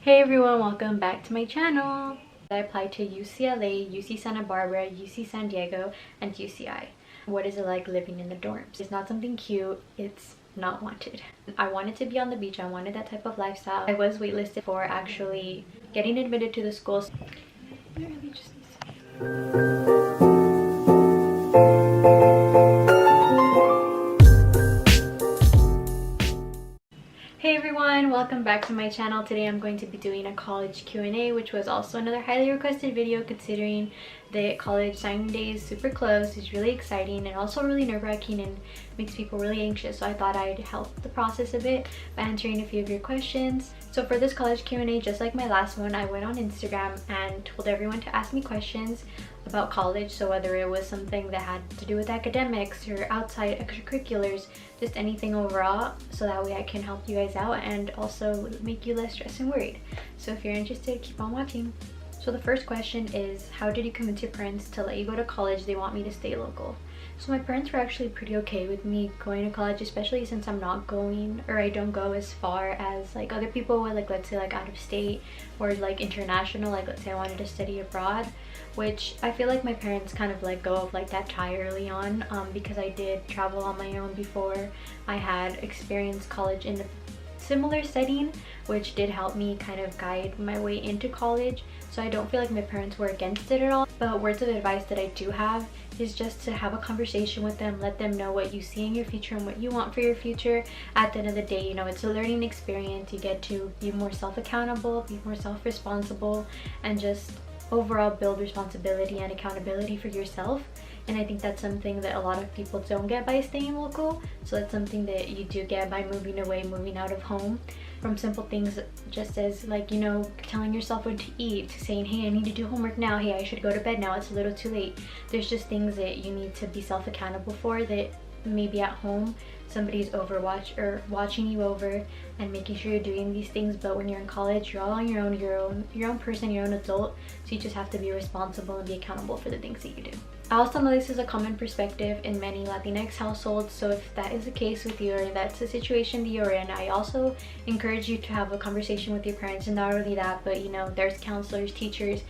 Hey everyone, welcome back to my channel. I applied to UCLA, UC Santa Barbara, UC San Diego, and UCI. What is it like living in the dorms? It's not something cute, it's not wanted. I wanted to be on the beach, I wanted that type of lifestyle. I was waitlisted for actually getting admitted to the schools. Literally just Hey everyone, welcome back to my channel. Today I'm going to be doing a college Q&A, which was also another highly requested video considering the college signing day is super close. It's really exciting and also really nerve-wracking and makes people really anxious. So I thought I'd help the process a bit by answering a few of your questions. So for this college Q&A, just like my last one, I went on Instagram and told everyone to ask me questions about college. So whether it was something that had to do with academics or outside extracurriculars, just anything overall, so that way I can help you guys out and also make you less stressed and worried. So if you're interested, keep on watching. So the first question is, how did you convince your parents to let you go to college? They want me to stay local. So my parents were actually pretty okay with me going to college, especially since I'm not going, or I don't go as far as like other people would, like let's say like out of state or like international, like let's say I wanted to study abroad, which I feel like my parents kind of let go of like that tie early on, because I did travel on my own before. I had experienced college in a similar setting, which did help me kind of guide my way into college. So I don't feel like my parents were against it at all. But words of advice that I do have is just to have a conversation with them, let them know what you see in your future and what you want for your future. At the end of the day, you know, it's a learning experience. You get to be more self-accountable, be more self-responsible, and just overall build responsibility and accountability for yourself. And I think that's something that a lot of people don't get by staying local. So that's something that you do get by moving away, moving out of home. From simple things just as like, you know, telling yourself when to eat, to saying, hey, I need to do homework now, hey, I should go to bed now, it's a little too late. There's just things that you need to be self-accountable for that maybe at home somebody's watching you over and making sure you're doing these things, but when you're in college, you're all on your own, your own person, your own adult, so you just have to be responsible and be accountable for the things that you do. I also know this is a common perspective in many Latinx households, so if that is the case with you or that's the situation that you're in, I also encourage you to have a conversation with your parents. And not only that, but you know, there's counselors, teachers,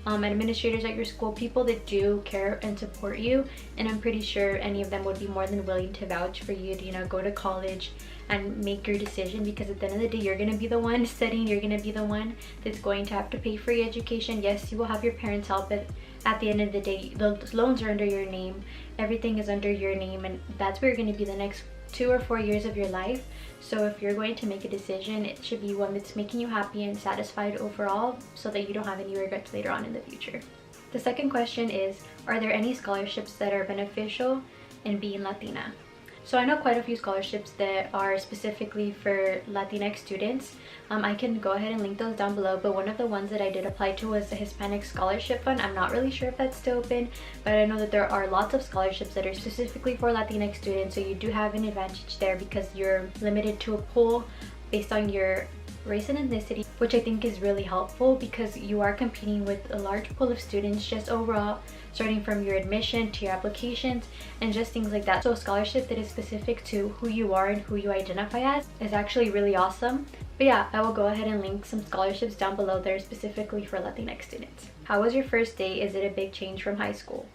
administrators at your school, people that do care and support you, and I'm pretty sure any of them would be more than willing to vouch for you to, you know, go to college and make your decision, because at the end of the day, you're going to be the one studying, you're going to be the one that's going to have to pay for your education. Yes, you will have your parents help, but at the end of the day, the loans are under your name, everything is under your name, and that's where you're going to be the next 2 or 4 years of your life. So if you're going to make a decision, it should be one that's making you happy and satisfied overall, so that you don't have any regrets later on in the future. The second question is, are there any scholarships that are beneficial in being Latina? So I know quite a few scholarships that are specifically for Latinx students. I can go ahead and link those down below, but one of the ones that I did apply to was the Hispanic Scholarship Fund. I'm not really sure if that's still open, but I know that there are lots of scholarships that are specifically for Latinx students, so you do have an advantage there because you're limited to a pool based on your race and ethnicity, which I think is really helpful because you are competing with a large pool of students just overall, starting from your admission to your applications and just things like that. So a scholarship that is specific to who you are and who you identify as is actually really awesome. But yeah, I will go ahead and link some scholarships down below that are specifically for Latinx students. How was your first day? Is it a big change from high school?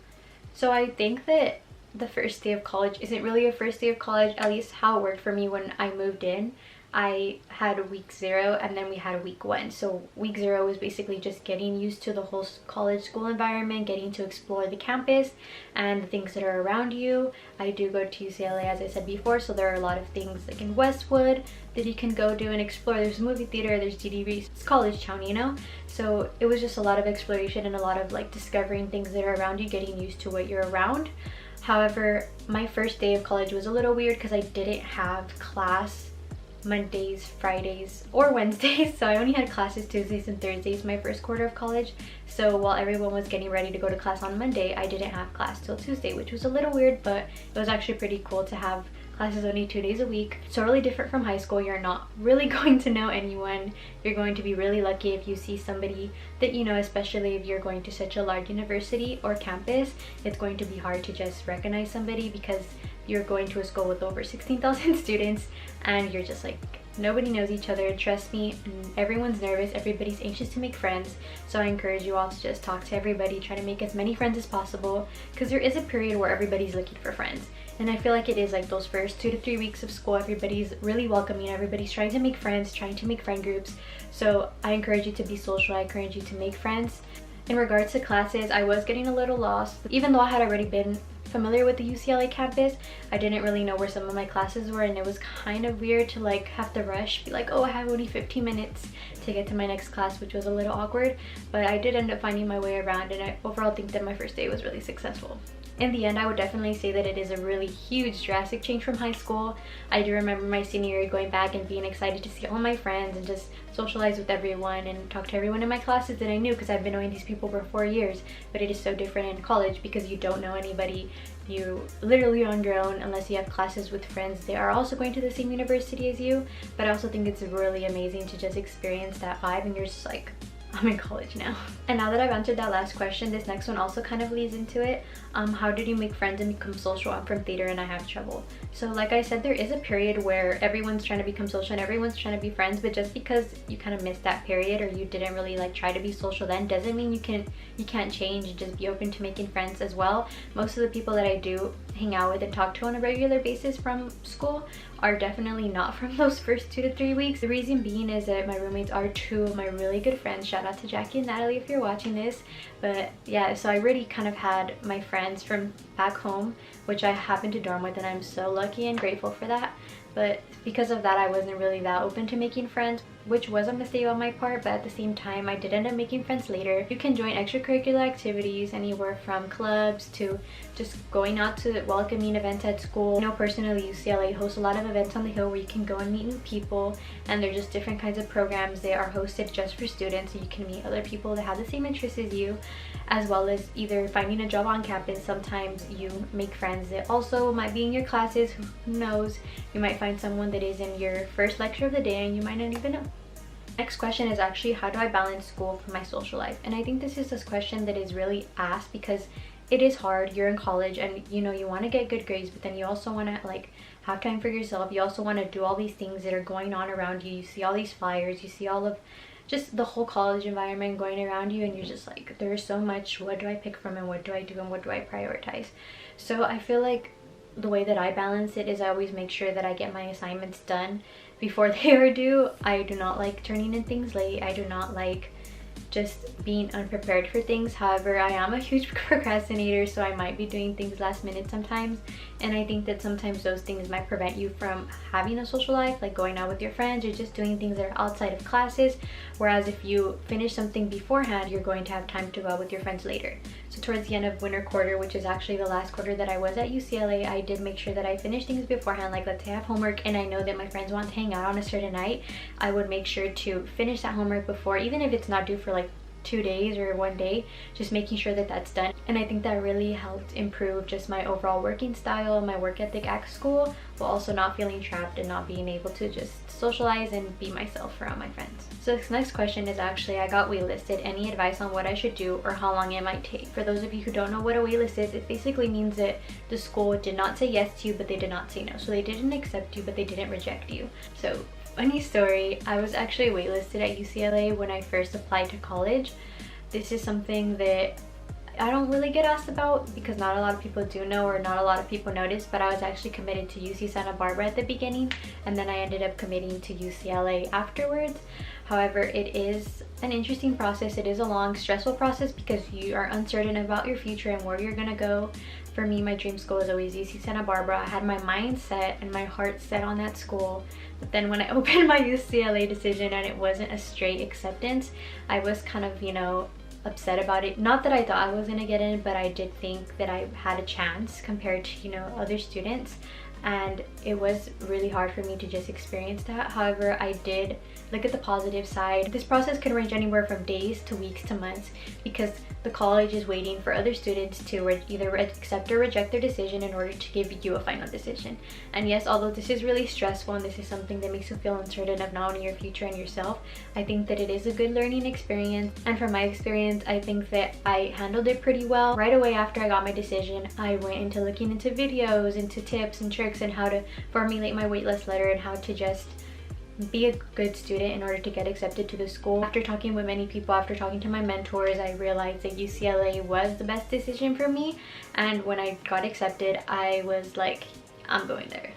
So I think that the first day of college isn't really a first day of college, at least how it worked for me when I moved in. I had week 0 and then we had week 1. So week 0 was basically just getting used to the whole college school environment, getting to explore the campus and the things that are around you. I do go to UCLA, as I said before, so there are a lot of things like in Westwood that you can go do and explore. There's a movie theater, there's GDV, it's college town, you know? So it was just a lot of exploration and a lot of like discovering things that are around you, getting used to what you're around. However, my first day of college was a little weird because I didn't have class Mondays, Fridays, or Wednesdays. So I only had classes Tuesdays and Thursdays my first quarter of college. So while everyone was getting ready to go to class on Monday, I didn't have class till Tuesday, which was a little weird, but it was actually pretty cool to have classes only 2 days a week. Totally different from high school. You're not really going to know anyone. You're going to be really lucky if you see somebody that you know, especially if you're going to such a large university or campus. It's going to be hard to just recognize somebody because you're going to a school with over 16,000 students and you're just like Nobody knows each other, trust me, and everyone's nervous, everybody's anxious to make friends. So I encourage you all to just talk to everybody, try to make as many friends as possible, because there is a period where everybody's looking for friends. And I feel like it is like those first 2 to 3 weeks of school, everybody's really welcoming, everybody's trying to make friends, trying to make friend groups. So I encourage you to be social, I encourage you to make friends. In regards to classes, I was getting a little lost. Even though I had already been familiar with the UCLA campus, I didn't really know where some of my classes were, and it was kind of weird to like have to rush, be like, oh, I have only 15 minutes to get to my next class, which was a little awkward. But I did end up finding my way around, and I overall think that my first day was really successful. In the end, I would definitely say that it is a really huge, drastic change from high school. I do remember my senior year going back and being excited to see all my friends and just socialize with everyone and talk to everyone in my classes that I knew, because I've been knowing these people for 4 years. But it is so different in college because you don't know anybody. You literally on your own unless you have classes with friends. They are also going to the same university as you, but I also think it's really amazing to just experience that vibe, and you're just like, I'm in college now. And now that I've answered that last question, this next one also kind of leads into it. How did you make friends and become social? I'm from theater and I have trouble. So like I said, there is a period where everyone's trying to become social and everyone's trying to be friends, but just because you kind of missed that period or you didn't really like try to be social then doesn't mean you can't change and just be open to making friends as well. Most of the people that I do hang out with and talk to on a regular basis from school are definitely not from those first 2 to 3 weeks. The reason being is that my roommates are 2 of my really good friends. Shout out to Jackie and Natalie if you're watching this. But yeah, so I really kind of had my friends from back home, which I happen to dorm with, and I'm so lucky and grateful for that. But because of that, I wasn't really that open to making friends, which was a mistake on my part, but at the same time, I did end up making friends later. You can join extracurricular activities, anywhere from clubs to just going out to welcoming events at school. I know personally UCLA hosts a lot of events on the hill where you can go and meet new people, and they're just different kinds of programs. They are hosted just for students, so you can meet other people that have the same interests as you, as well as either finding a job on campus. Sometimes you make friends that also might be in your classes, who knows, you might find someone that is in your first lecture of the day and you might not even know. Next question is actually, how do I balance school from my social life? And I think this is a question that is really asked because it is hard. You're in college and you know you want to get good grades, but then you also want to like have time for yourself. You also want to do all these things that are going on around you. You see all these flyers, you see all of just the whole college environment going around you, and you're just like, there's so much. What do I pick from and what do I do and what do I prioritize? So I feel like the way that I balance it is I always make sure that I get my assignments done before they are due. I do not like turning in things late. I do not like just being unprepared for things. However, I am a huge procrastinator, so I might be doing things last minute sometimes, and I think that sometimes those things might prevent you from having a social life, like going out with your friends or just doing things that are outside of classes. Whereas if you finish something beforehand, you're going to have time to go out with your friends later. So towards the end of winter quarter, which is actually the last quarter that I was at UCLA, I did make sure that I finished things beforehand. Like, let's say I have homework and I know that my friends want to hang out on a certain night, I would make sure to finish that homework before, even if it's not due for like 2 days or 1 day, just making sure that that's done. And I think that really helped improve just my overall working style, my work ethic at school, while also not feeling trapped and not being able to just socialize and be myself around my friends. So this next question is actually, I got waitlisted. Any advice on what I should do or how long it might take? For those of you who don't know what a waitlist is, it basically means that the school did not say yes to you, but they did not say no. So they didn't accept you, but they didn't reject you. So funny story, I was actually waitlisted at UCLA when I first applied to college. This is something that I don't really get asked about because not a lot of people do know, or not a lot of people notice, but I was actually committed to UC Santa Barbara at the beginning, and then I ended up committing to UCLA afterwards. However, it is an interesting process. It is a long, stressful process because you are uncertain about your future and where you're gonna go. For me, my dream school was always UC Santa Barbara. I had my mind set and my heart set on that school. But then when I opened my UCLA decision and it wasn't a straight acceptance, I was kind of, you know, upset about it. Not that I thought I was gonna get in, but I did think that I had a chance compared to, you know, other students. And it was really hard for me to just experience that. However, I did look at the positive side. This process could range anywhere from days to weeks to months because the college is waiting for other students to either accept or reject their decision in order to give you a final decision. And yes, although this is really stressful and this is something that makes you feel uncertain of not only your future and yourself, I think that it is a good learning experience. And from my experience, I think that I handled it pretty well. Right away after I got my decision, I went into looking into videos, into tips and tricks and how to formulate my waitlist letter and how to just be a good student in order to get accepted to the school. After talking with many people, after talking to my mentors, I realized that UCLA was the best decision for me. And when I got accepted, I was like, I'm going there.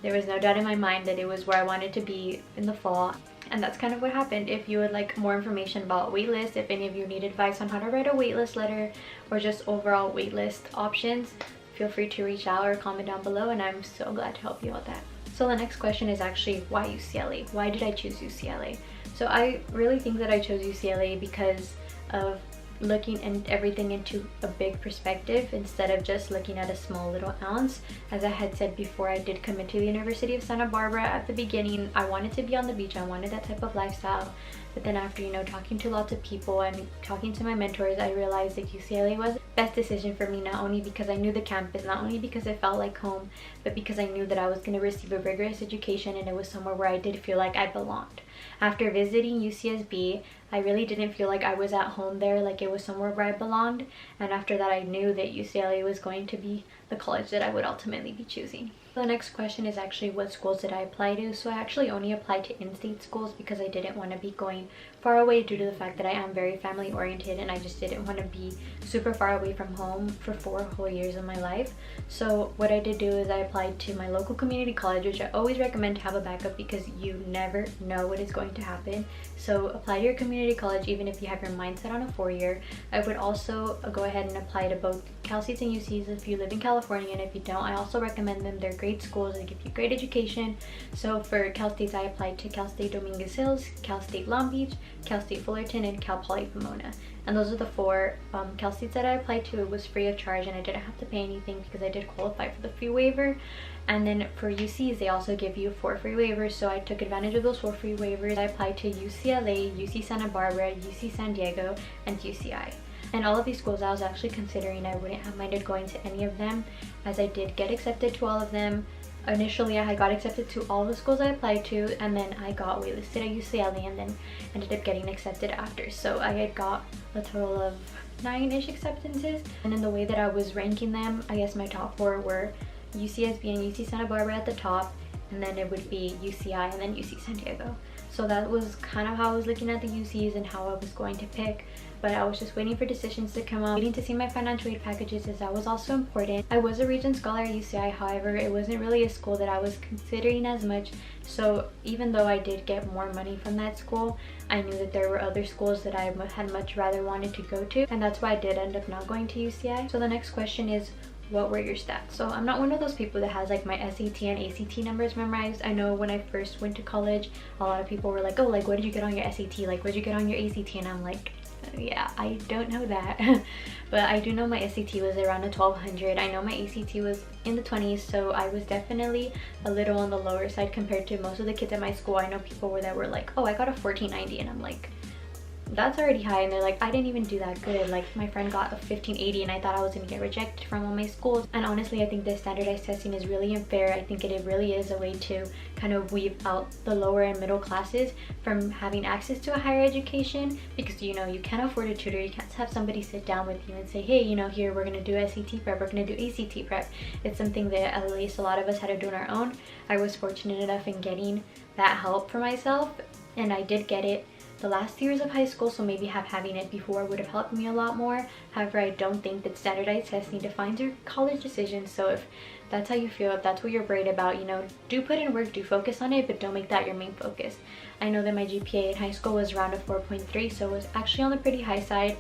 There was no doubt in my mind that it was where I wanted to be in the fall. And that's kind of what happened. If you would like more information about waitlist, if any of you need advice on how to write a waitlist letter or just overall waitlist options, feel free to reach out or comment down below, and I'm so glad to help you with that. So the next question is actually, why UCLA? Why did I choose UCLA? So I really think that I chose UCLA because of looking at everything into a big perspective instead of just looking at a small little ounce. As I had said before, I did commit to the University of Santa Barbara at the beginning. I wanted to be on the beach, I wanted that type of lifestyle. But then after, you know, talking to lots of people and talking to my mentors, I realized that UCLA was the best decision for me, not only because I knew the campus, not only because it felt like home, but because I knew that I was going to receive a rigorous education and it was somewhere where I did feel like I belonged. After visiting UCSB, I really didn't feel like I was at home there, like it was somewhere where I belonged. And after that, I knew that UCLA was going to be the college that I would ultimately be choosing. The next question is actually, what schools did I apply to? So I actually only applied to in-state schools because I didn't want to be going far away due to the fact that I am very family oriented and I just didn't want to be super far away from home for 4 whole years of my life. So what I did do is I applied to my local community college, which I always recommend to have a backup because you never know what is going to happen. So apply to your community college even if you have your mindset on a 4-year. I would also go ahead and apply to both Cal States and UCs if you live in California, and if you don't, I also recommend them. They're great schools, they give you great education. So for Cal States, I applied to Cal State Dominguez Hills, Cal State Long Beach, Cal State Fullerton, and Cal Poly Pomona. And those are the 4 Cal States that I applied to. It was free of charge and I didn't have to pay anything because I did qualify for the free waiver. And then for UCs, they also give you 4 free waivers, so I took advantage of those 4 free waivers. I applied to UCLA, UC Santa Barbara, UC San Diego, and UCI. And all of these schools I was actually considering. I wouldn't have minded going to any of them, as I did get accepted to all of them. Initially, I got accepted to all the schools I applied to, and then I got waitlisted at UCLA and then ended up getting accepted after. So I had got a total of 9-ish acceptances. And in the way that I was ranking them, I guess my top 4 were UCSB and UC Santa Barbara at the top, and then it would be UCI and then UC San Diego. So that was kind of how I was looking at the UCs and how I was going to pick. But I was just waiting for decisions to come out, waiting to see my financial aid packages, as that was also important. I was a Regent Scholar at UCI, however, it wasn't really a school that I was considering as much. So even though I did get more money from that school, I knew that there were other schools that I had much rather wanted to go to, and that's why I did end up not going to UCI. So the next question is, what were your stats? So I'm not one of those people that has like my SAT and ACT numbers memorized. I know when I first went to college, a lot of people were like, oh, like what did you get on your SAT? Like what did you get on your ACT? And I'm like, yeah, I don't know that. But I do know my SAT was around a 1200. I know my ACT was in the 20s, so I was definitely a little on the lower side compared to most of the kids at my school. I know people that were like, oh, I got a 1490, and I'm like, that's already high. And they're like, I didn't even do that good. Like my friend got a 1580 and I thought I was gonna get rejected from all my schools. And honestly, I think the standardized testing is really unfair. I think it really is a way to kind of weave out the lower and middle classes from having access to a higher education, because you know, you can't afford a tutor. You can't have somebody sit down with you and say, hey, you know, here we're gonna do SAT prep, we're gonna do ACT prep. It's something that at least a lot of us had to do on our own. I was fortunate enough in getting that help for myself, and I did get it the last years of high school, so maybe having it before would have helped me a lot more. However, I don't think that standardized testing defines your college decision. So if that's how you feel, if that's what you're worried about, you know, do put in work, do focus on it, but don't make that your main focus. I know that my GPA in high school was around a 4.3, so it was actually on the pretty high side.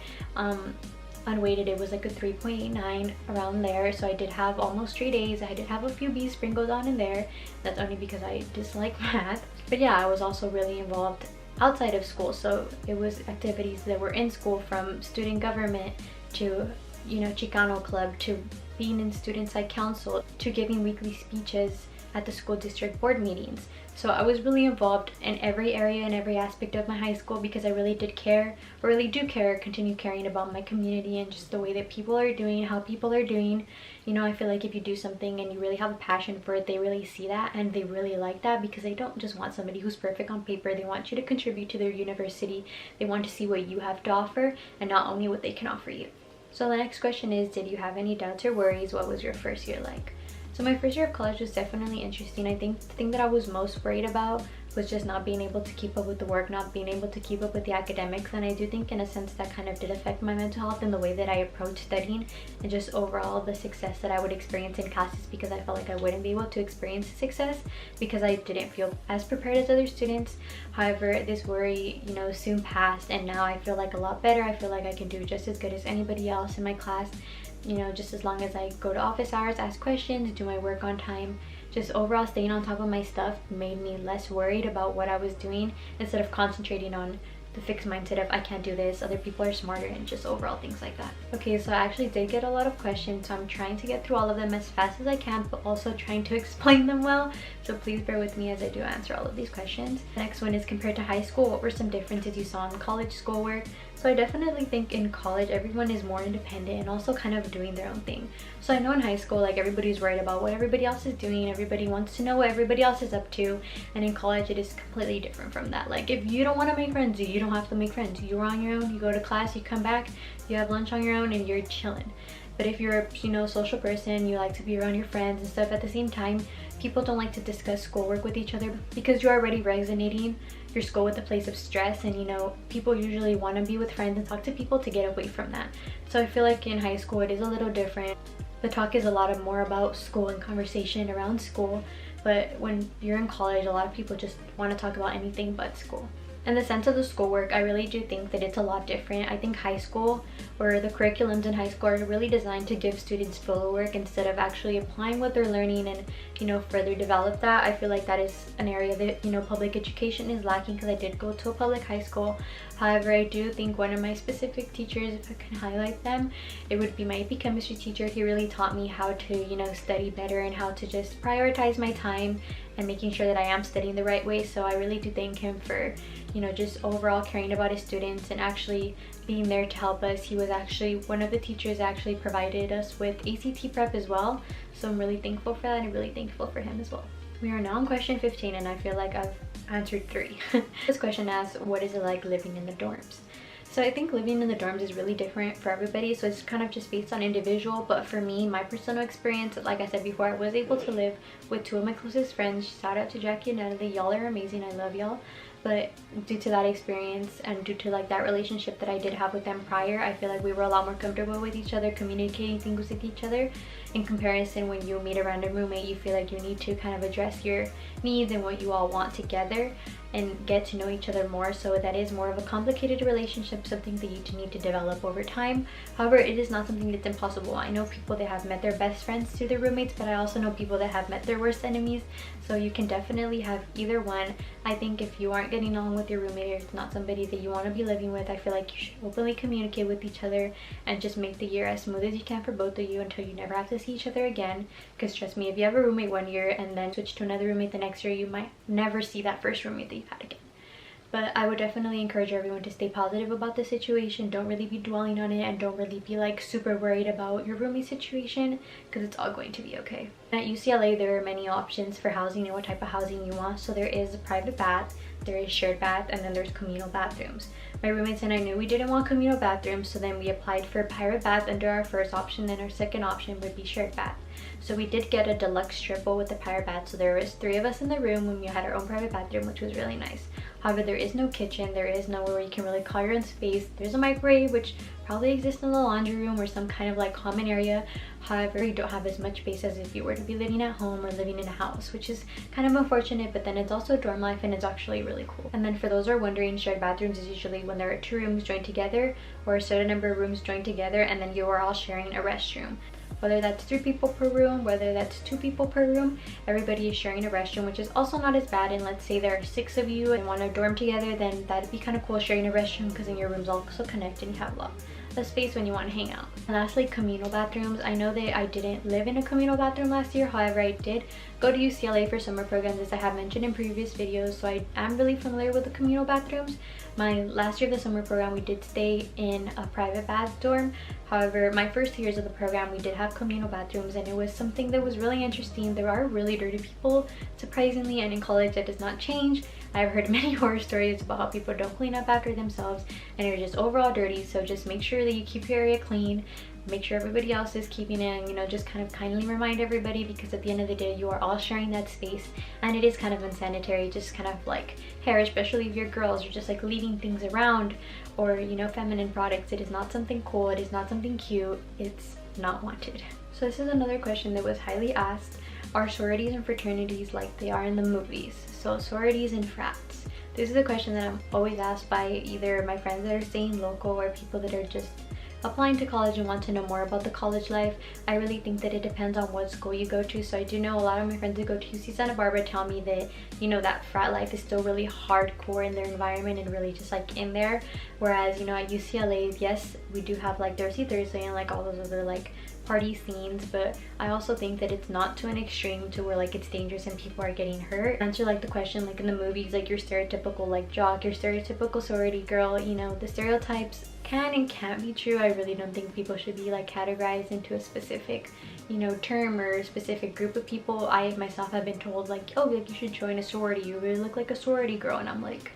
Unweighted, it was like a 3.89, around there. So I did have almost straight A's. I did have a few B's sprinkled on in there. That's only because I dislike math. But yeah, I was also really involved outside of school, so it was activities that were in school, from student government to, you know, Chicano club, to being in student side council, to giving weekly speeches at the school district board meetings. So I was really involved in every area and every aspect of my high school because I really did care, or really do care, continue caring about my community and just the way that people are doing, how people are doing. You know, I feel like if you do something and you really have a passion for it, they really see that and they really like that, because they don't just want somebody who's perfect on paper. They want you to contribute to their university. They want to see what you have to offer and not only what they can offer you. So the next question is, did you have any doubts or worries? What was your first year like? So my first year of college was definitely interesting. I think the thing that I was most worried about was just not being able to keep up with the work, not being able to keep up with the academics. And I do think in a sense that kind of did affect my mental health in the way that I approached studying, and just overall the success that I would experience in classes, because I felt like I wouldn't be able to experience success because I didn't feel as prepared as other students. However, this worry, you know, soon passed, and now I feel like a lot better. I feel like I can do just as good as anybody else in my class, you know, just as long as I go to office hours, ask questions, do my work on time. Just overall staying on top of my stuff made me less worried about what I was doing, instead of concentrating on the fixed mindset of I can't do this, other people are smarter, and just overall things like that. Okay, so I actually did get a lot of questions, so I'm trying to get through all of them as fast as I can, but also trying to explain them well, so please bear with me as I do answer all of these questions. The next one is, compared to high school, what were some differences you saw in college schoolwork? So I definitely think in college everyone is more independent and also kind of doing their own thing. So I know in high school, like, everybody's worried about what everybody else is doing, everybody wants to know what everybody else is up to, and in college it is completely different from that. Like, if you don't want to make friends, you don't have to make friends. You're on your own, you go to class, you come back, you have lunch on your own, and you're chilling. But if you're a, you know, social person, you like to be around your friends and stuff, at the same time, people don't like to discuss schoolwork with each other because you're already resonating your school with a place of stress, and you know, people usually want to be with friends and talk to people to get away from that. So I feel like in high school it is a little different. The talk is a lot more about school and conversation around school, but when you're in college, a lot of people just want to talk about anything but school. In the sense of the schoolwork, I really do think that it's a lot different. I think high school, or the curriculums in high school, are really designed to give students filler instead of actually applying what they're learning and, you know, further develop that. I feel like that is an area that, you know, public education is lacking, because I did go to a public high school. However, I do think one of my specific teachers, if I can highlight them, it would be my AP chemistry teacher. He really taught me how to, you know, study better and how to just prioritize my time and making sure that I am studying the right way. So I really do thank him for, you know, just overall caring about his students and actually being there to help us. He was actually one of the teachers that actually provided us with ACT prep as well. So I'm really thankful for that, and really thankful for him as well. We are now on question 15, and I feel like I've answered 3. This question asks, what is it like living in the dorms? So I think living in the dorms is really different for everybody, so it's kind of just based on individual. But for me, my personal experience, like I said before, I was able to live with 2 of my closest friends. Shout out to Jackie and Natalie. Y'all are amazing. I love y'all. But due to that experience and due to like that relationship that I did have with them prior, I feel like we were a lot more comfortable with each other, communicating things with each other. In comparison, when you meet a random roommate, you feel like you need to kind of address your needs and what you all want together and get to know each other more. So that is more of a complicated relationship, something that you need to develop over time. However, it is not something that's impossible. I know people that have met their best friends through their roommates, but I also know people that have met their worst enemies. So you can definitely have either one. I think if you aren't getting along with your roommate, or it's not somebody that you want to be living with, I feel like you should openly communicate with each other and just make the year as smooth as you can for both of you until you never have to see each other again. Because trust me, if you have a roommate one year and then switch to another roommate the next year, you might never see that first roommate that you've had again. But I would definitely encourage everyone to stay positive about the situation. Don't really be dwelling on it, and don't really be like super worried about your roomie situation, because it's all going to be okay. At UCLA, there are many options for housing and what type of housing you want. So there is a private bath, there is shared bath, and then there's communal bathrooms. My roommates and I knew we didn't want communal bathrooms, so then we applied for a private bath under our first option, and our second option would be shared bath. So we did get a deluxe triple with the private bath, so there was 3 of us in the room when we had our own private bathroom, which was really nice. However, there is no kitchen, there is nowhere where you can really call your own space. There's a microwave, which probably exists in the laundry room or some kind of like common area. However, you don't have as much space as if you were to be living at home or living in a house, which is kind of unfortunate, but then it's also dorm life and it's actually really cool. And then for those who are wondering, shared bathrooms is usually when there are 2 rooms joined together or a certain number of rooms joined together, and then you are all sharing a restroom. Whether that's 3 people per room, whether that's 2 people per room, everybody is sharing a restroom, which is also not as bad. And let's say there are 6 of you and want to dorm together, then that'd be kind of cool sharing a restroom, because then your rooms also connect and you have a lot of space when you want to hang out. And lastly, communal bathrooms. I know that I didn't live in a communal bathroom last year. However, I did go to UCLA for summer programs, as I have mentioned in previous videos, so I am really familiar with the communal bathrooms. My last year of the summer program, we did stay in a private bath dorm. However, my first 2 years of the program, we did have communal bathrooms, and it was something that was really interesting. There are really dirty people, surprisingly, and in college that does not change. I've heard many horror stories about how people don't clean up after themselves and are just overall dirty. So just make sure that you keep your area clean. make sure everybody else is keeping it, and, you know, just kind of kindly remind everybody, because at the end of the day you are all sharing that space, and it is kind of unsanitary, just kind of like hair, especially if you're girls, you're just like leaving things around, or, you know, feminine products. It is not something cool, it is not something cute, it's not wanted. So this is another question that was highly asked. Are sororities and fraternities like they are in the movies? So sororities and frats. This is a question that I'm always asked by either my friends that are staying local or people that are just applying to college and want to know more about the college life. I really think that it depends on what school you go to. So I do know a lot of my friends that go to UC Santa Barbara tell me that, you know, that frat life is still really hardcore in their environment and really just like in there. Whereas, you know, at UCLA, yes, we do have like Thirsty Thursday and like all those other like party scenes, but I also think that it's not to an extreme to where like it's dangerous and people are getting hurt. Answer like the question like in the movies, like your stereotypical like jock, your stereotypical sorority girl, you know, the stereotypes can and can't be true. I really don't think people should be like categorized into a specific, you know, term or a specific group of people. I myself have been told like, oh, like you should join a sorority, you really look like a sorority girl, and I'm like,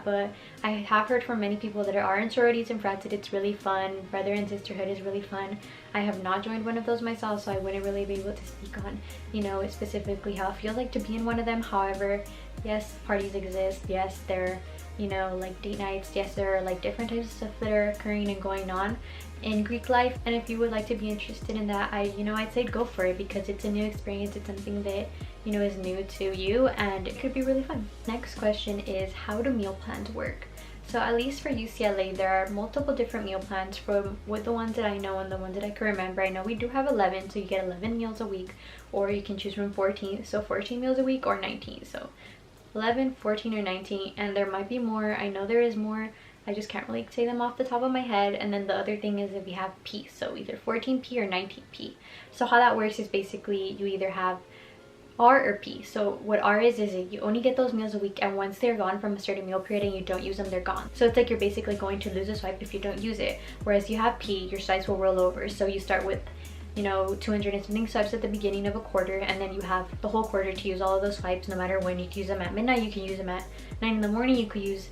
but I have heard from many people that are in sororities and frats that it's really fun. Brother and sisterhood is really fun. I have not joined one of those myself, so I wouldn't really be able to speak on, you know, specifically how it feels like to be in one of them. However, yes, parties exist, yes, they're, you know, like date nights, yes, there are like different types of stuff that are occurring and going on in Greek life. And if you would like to be interested in that, I'd say go for it, because it's a new experience. It's something that, you know, is new to you, and it could be really fun. Next question is, how do meal plans work? So at least for UCLA, there are multiple different meal plans from with the ones that I know and the ones that I can remember. I know we do have 11, so you get 11 meals a week, or you can choose from 14, so 14 meals a week or 19. So 11, 14, or 19, and there might be more. I know there is more. I just can't really say them off the top of my head. And then the other thing is if we have P, so either 14P or 19P. So how that works is basically you either have R or P. So what R is you only get those meals a week, and once they're gone from a certain meal period and you don't use them, they're gone. So it's like you're basically going to lose a swipe if you don't use it. Whereas you have P, your swipes will roll over. So you start with, you know, 200 and something swipes at the beginning of a quarter, and then you have the whole quarter to use all of those swipes no matter when. You can use them at midnight, you can use them at 9 in the morning, you could use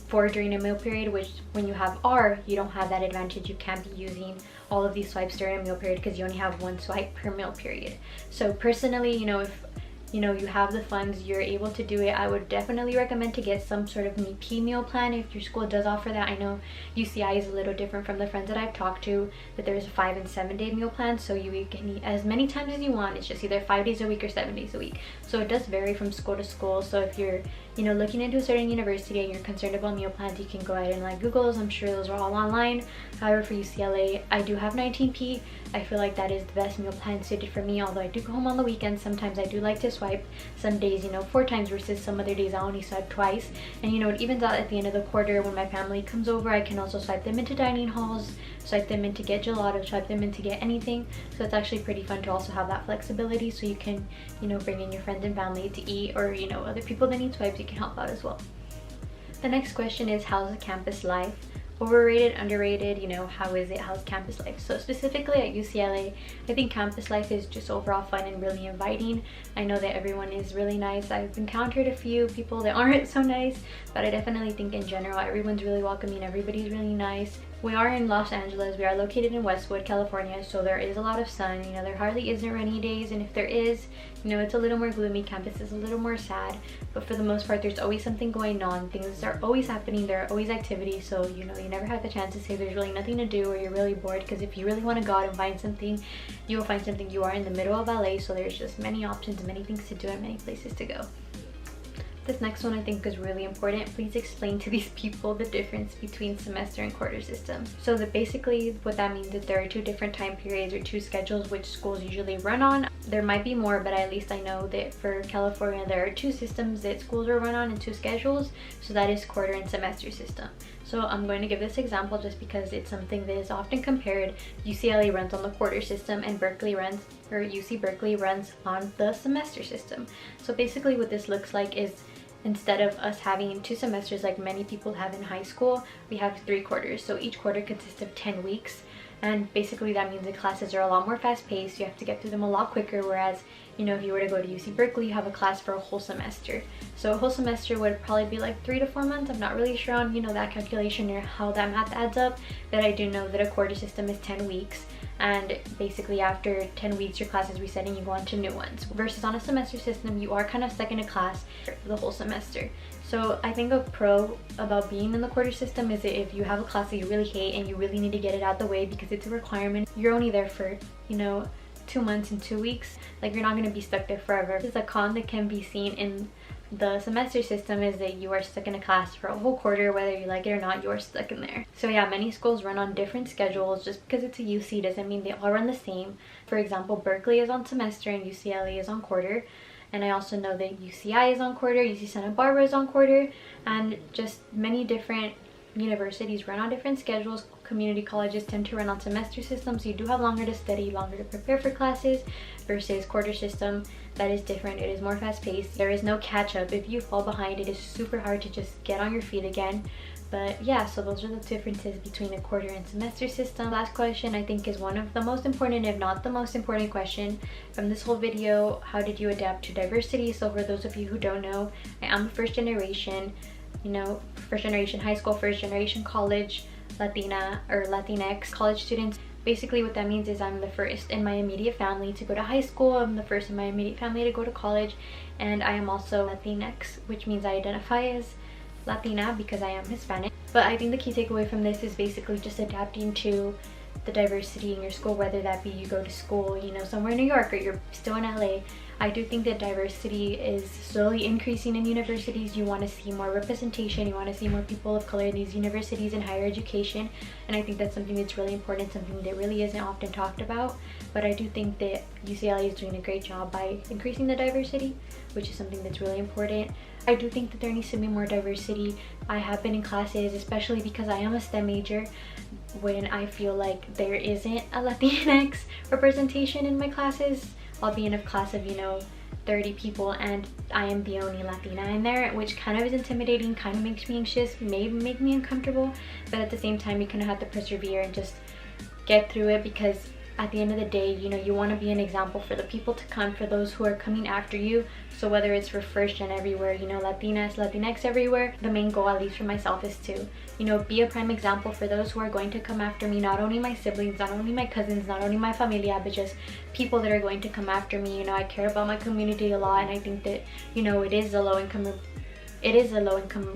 4 during a meal period, which when you have R, you don't have that advantage. You can't be using all of these swipes during a meal period because you only have 1 swipe per meal period. So personally, you know, if you know you have the funds, you're able to do it, I would definitely recommend to get some sort of P meal plan if your school does offer that. I know UCI is a little different from the friends that I've talked to, that there's a 5 and 7 day meal plan, so you can eat as many times as you want. It's just either 5 days a week or 7 days a week. So it does vary from school to school. So if you're, you know, looking into a certain university and you're concerned about meal plans, you can go ahead and like Google those. I'm sure those are all online. However, for UCLA, I do have 19P. I feel like that is the best meal plan suited for me, although I do go home on the weekends. Sometimes I do like to swipe. Some days, you know, 4 times versus some other days I only swipe twice. And you know, it evens out at the end of the quarter. When my family comes over, I can also swipe them into dining halls, swipe them in to get gelato, swipe them in to get anything. So it's actually pretty fun to also have that flexibility, so you can, you know, bring in your friends and family to eat, or, you know, other people that need swipes, you can help out as well. The next question is, how's the campus life? Overrated, underrated, you know, how is it? How's campus life? So specifically at UCLA, I think campus life is just overall fun and really inviting. I know that everyone is really nice. I've encountered a few people that aren't so nice, but I definitely think in general everyone's really welcoming, everybody's really nice. We are in Los Angeles. We are located in Westwood, California, so there is a lot of sun. You know, there hardly isn't rainy days, and if there is, you know, it's a little more gloomy. Campus is a little more sad, but for the most part, there's always something going on. Things are always happening. There are always activities, so, you know, you never have the chance to say there's really nothing to do or you're really bored, because if you really want to go out and find something, you will find something. You are in the middle of LA, so there's just many options, many things to do, and many places to go. This next one I think is really important. Please explain to these people the difference between semester and quarter system. So that basically what that means is there are 2 different time periods or 2 schedules which schools usually run on. There might be more, but at least I know that for California there are 2 systems that schools are run on and 2 schedules. So that is quarter and semester system. So I'm going to give this example just because it's something that is often compared. UCLA runs on the quarter system and UC Berkeley runs on the semester system. So basically what this looks like is, instead of us having 2 semesters like many people have in high school, we have 3 quarters. So each quarter consists of 10 weeks. and basically that means the classes are a lot more fast-paced. You have to get through them a lot quicker, whereas, you know, if you were to go to UC Berkeley, you have a class for a whole semester. So a whole semester would probably be like 3 to 4 months. I'm not really sure on, you know, that calculation or how that math adds up, but I do know that a quarter system is 10 weeks, and basically after 10 weeks your class is reset and you go on to new ones, versus on a semester system you are kind of stuck in a class for the whole semester. So I think a pro about being in the quarter system is that if you have a class that you really hate and you really need to get it out the way because it's a requirement, you're only there for, you know, 2 months and 2 weeks. Like, you're not going to be stuck there forever. This is a con that can be seen in the semester system, is that you are stuck in a class for a whole quarter. Whether you like it or not, you are stuck in there. So yeah, many schools run on different schedules. Just because it's a UC doesn't mean they all run the same. For example, Berkeley is on semester and UCLA is on quarter. And I also know that UCI is on quarter, UC Santa Barbara is on quarter, and just many different universities run on different schedules. Community colleges tend to run on semester systems, so you do have longer to study, longer to prepare for classes, versus quarter system that is different. It is more fast-paced. There is no catch-up. If you fall behind, it is super hard to just get on your feet again. But yeah, so those are the differences between a quarter and semester system. Last question I think is one of the most important, if not the most important question from this whole video: how did you adapt to diversity? So for those of you who don't know, I am a first generation, you know, first generation high school, first generation college Latina or Latinx college students. Basically what that means is I'm the first in my immediate family to go to high school, I'm the first in my immediate family to go to college, and I am also Latinx, which means I identify as Latina because I am Hispanic. But I think the key takeaway from this is basically just adapting to the diversity in your school, whether that be you go to school, you know, somewhere in New York or you're still in LA. I do think that diversity is slowly increasing in universities. You want to see more representation, you want to see more people of color in these universities and higher education, and I think that's something that's really important, something that really isn't often talked about. But I do think that UCLA is doing a great job by increasing the diversity, which is something that's really important. I do think that there needs to be more diversity. I have been in classes, especially because I am a STEM major, when I feel like there isn't a Latinx representation in my classes. I'll be in a class of, you know, 30 people and I am the only Latina in there, which kind of is intimidating, kind of makes me anxious, may make me uncomfortable, but at the same time you kind of have to persevere and just get through it, because at the end of the day, you know, you want to be an example for the people to come, for those who are coming after you. So whether it's for first gen everywhere, you know, Latinas, Latinx everywhere, the main goal, at least for myself, is to, you know, be a prime example for those who are going to come after me, not only my siblings, not only my cousins, not only my familia, but just people that are going to come after me. You know, I care about my community a lot, and I think that, you know, it is a low-income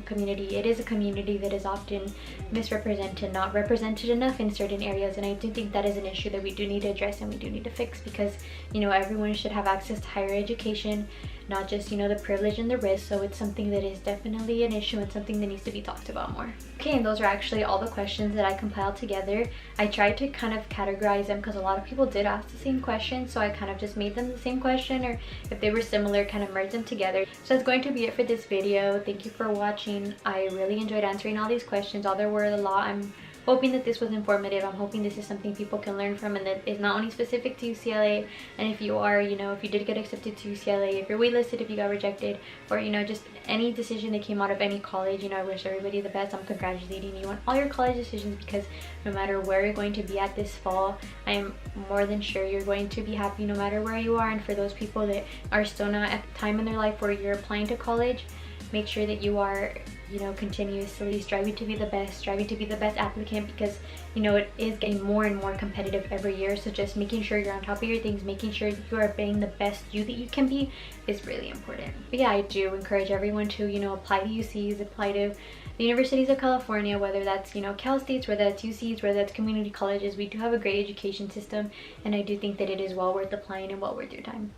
community. It is a community that is often misrepresented, not represented enough in certain areas, and I do think that is an issue that we do need to address and we do need to fix, because, you know, everyone should have access to higher education, not just, you know, the privilege and the risk. So it's something that is definitely an issue and something that needs to be talked about more. Okay, and those are actually all the questions that I compiled together. I tried to kind of categorize them because a lot of people did ask the same question, so I kind of just made them the same question, or if they were similar, kind of merged them together. So that's going to be it for this video. Thank you for watching. I really enjoyed answering all these questions, although there were a lot. I'm hoping that this was informative. I'm hoping this is something people can learn from, and that is not only specific to UCLA. And if you are, you know, if you did get accepted to UCLA, if you're waitlisted, if you got rejected, or, you know, just any decision that came out of any college, you know, I wish everybody the best. I'm congratulating you on all your college decisions, because no matter where you're going to be at this fall, I am more than sure you're going to be happy no matter where you are. And for those people that are still not at the time in their life where you're applying to college, make sure that you are, you know, continuously striving to be the best, striving to be the best applicant, because, you know, it is getting more and more competitive every year. So just making sure you're on top of your things, making sure that you are being the best you that you can be, is really important. But yeah, I do encourage everyone to, you know, apply to UCs, apply to the universities of California, whether that's, you know, Cal States, whether that's UCs, whether that's community colleges. We do have a great education system, and I do think that it is well worth applying and well worth your time.